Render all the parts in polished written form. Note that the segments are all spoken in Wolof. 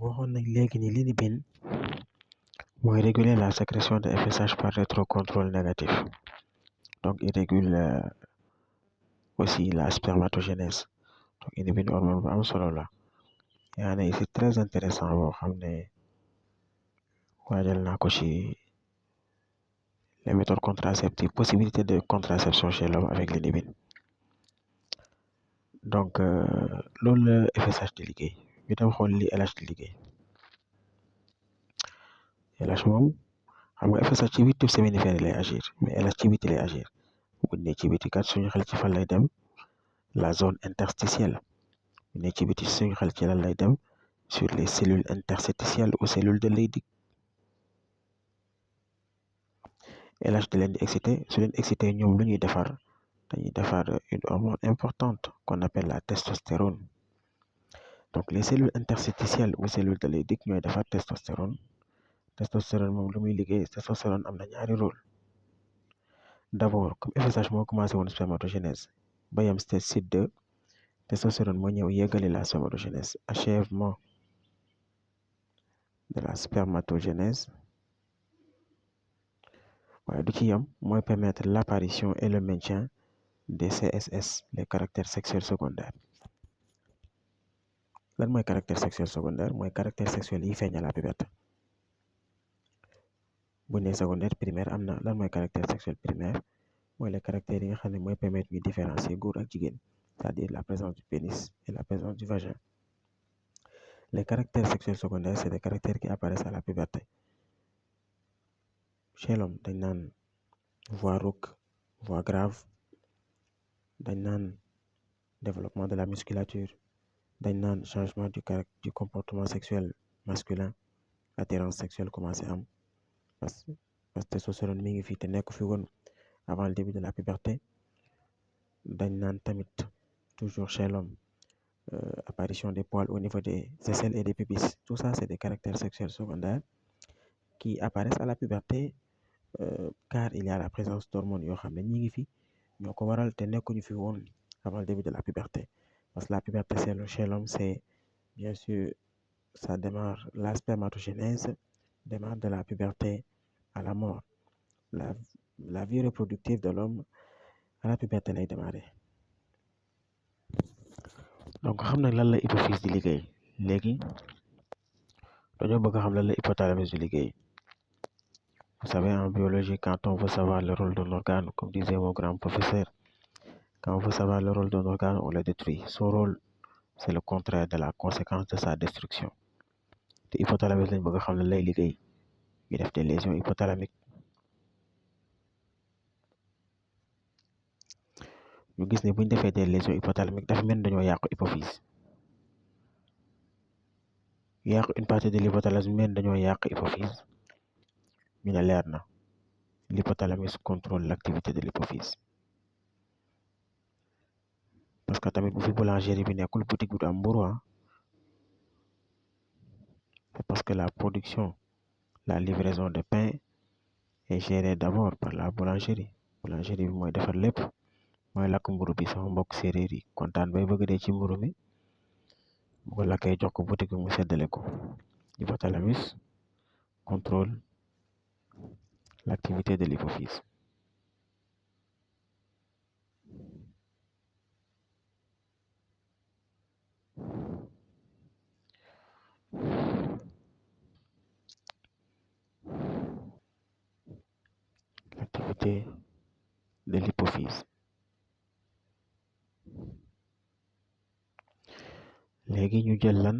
waxoon nañ léegi ni l'inhibine mooy réguler la sécrétion de FSH par rétrocontrôle négatif. Donc il régule aussi la spermatogénèse. Donc inhibine hormone bu am solo la. yaa ne c'est très intéressant boo xam ne waajal naa ko ci les méthodes contraceptives, possibilité de contraception chez l'homme avec l'inhibine. Donc loolu la FSH di liggéey ñu dem xool li LH di liggéey. LH moom xam nga FSH ci biir tube séminifère lay agir mais LH ci biti lay agir bu ne ci biti kat suñu xel ci fan lay dem la zone interstitielle bu ne ci biti suñu xel ci lan lay dem sur les cellules interstitielles ou cellules de Leydig. LH di leen di excité su leen excité ñoom lu ñuy defar dañuy defar une hormone importante qu'on appelle la testostérone. Donc les cellules interstitielles ou cellules de Leydig ñooy defar testostérone. Testostérone moom lu muy liggéey testostérone am na ñaari rôle d'abord comme FSH moo commencé woon spermatogénèse ba yam site 2 testostérone moo ñëw yeggali la spermatogénèse, achèvement de la spermatogénèse waaye du ci yam mooy permettre l'apparition et le maintien des CSS, les caractères sexuels secondaires. lan mooy caractère sexuel secondaire mooy caractère sexuel yi feeñ à la puberté. bu ne secondaire primaire am na lan mooy caractère sexuel primaire mooy les caractères yi nga xam ne mooy permettre ñu différencier góor ak jigéen, c'est-à-dire la présence du pénis et la présence du vagin. Les caractères sexuels secondaires c'est des caractères qui apparaissent à la puberté. Chez l'homme dañ naan voix rauque, voix grave, dañ naan développement de la musculature, dañ naan changement du comportement sexuel masculin, attirance sexuelle commencé am parce que testostérone mi ngi fi te nekk fi woon avant le début de la puberté. dañ naan tamit toujours chez l'homme apparition des poils au niveau des aisselles et des pubis. Tout ça c'est des caractères sexuels secondaires qui apparaissent à la puberté car il y a la présence d'hormones yoo xam ne ñi ngi fi ñoo ko waral te nekkuñu fi woon avant le début de la puberté. Parce que la puberté chez l'homme c'est bien sûr ça démarre, la spermatogénèse démarre de la puberté à la mort. La vie reproductive de l'homme à la puberté lay démarrer. donc xam nañ lan la hypophyse di liggéey léegi dañoo bëgg a xam lan la hypothalamus di liggéey. Vous savez en biologie quand on veut savoir le rôle d'un organe, comme disait mon grand professeur, quand on veut savoir le rôle d'un organe on le détruit. Son rôle c'est le contraire de la conséquence de sa destruction. te hypothalamus lañ bëgg a xam lan lay liggéey ñu def des lésions hypothalamiques. ñu gis ne bu ñu defee des lésions hypothalamiques dafa mel ni dañoo yàqu hypophyse yàqu une partie de l'hypothalamus mel ni dañoo yàq hypophyse ñu ne leer na l'hypothalamus contrôle l'activité de l'hypophyse. parce que tamit bu fi boulangerie bi nekkul boutique bi du am mburu c'est parce que la production, la livraison de pain est gérée d'abord par la boulangerie bi mooy defar lépp mooy lakk mburu bi sama mbokk séeréer yi kontaan bay bëgg dee ci mburu mi bu ko lakkee jox ko boutique bi mu seddale ko. L'hypothalamus contrôle l'activité de l'hypophyse. L'activité de l'hypophyse. léegi ñu jël lan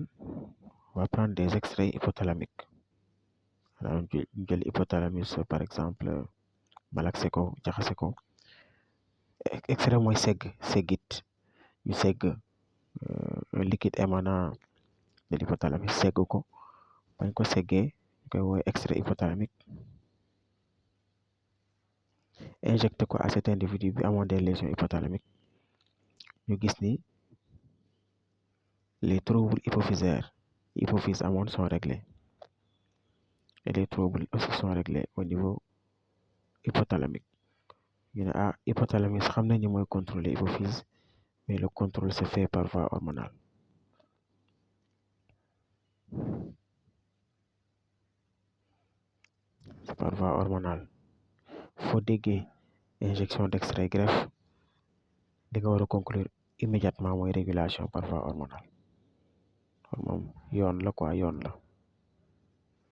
on va prendre des extraits hypothalamiques. alors ñu jël hypothalamus par exemple malaxé ko jaxase ko. extrait mooy seggit ñu segg un liquide émanant de l'hypothalamus segg ko bañ ko seggee ñu koy woowee extrait hypothalamique. injecté ko à cet individu bi amoon des lésions hypothalamiques ñu gis ni les troubles hypophysaires hypophyse amoon sont réglés et les troubles aussi sont réglés au niveau hypothalamique. ñu ne hypothalamus xam nañ ni mooy contrôler hypophyse mais le contrôle se fait par voie hormonale. par voie hormonale foo déggee injection d'extrait greffe li nga war a conclure immédiatement mooy régulation par voie hormonale kon moom yoon la quoi yoon la.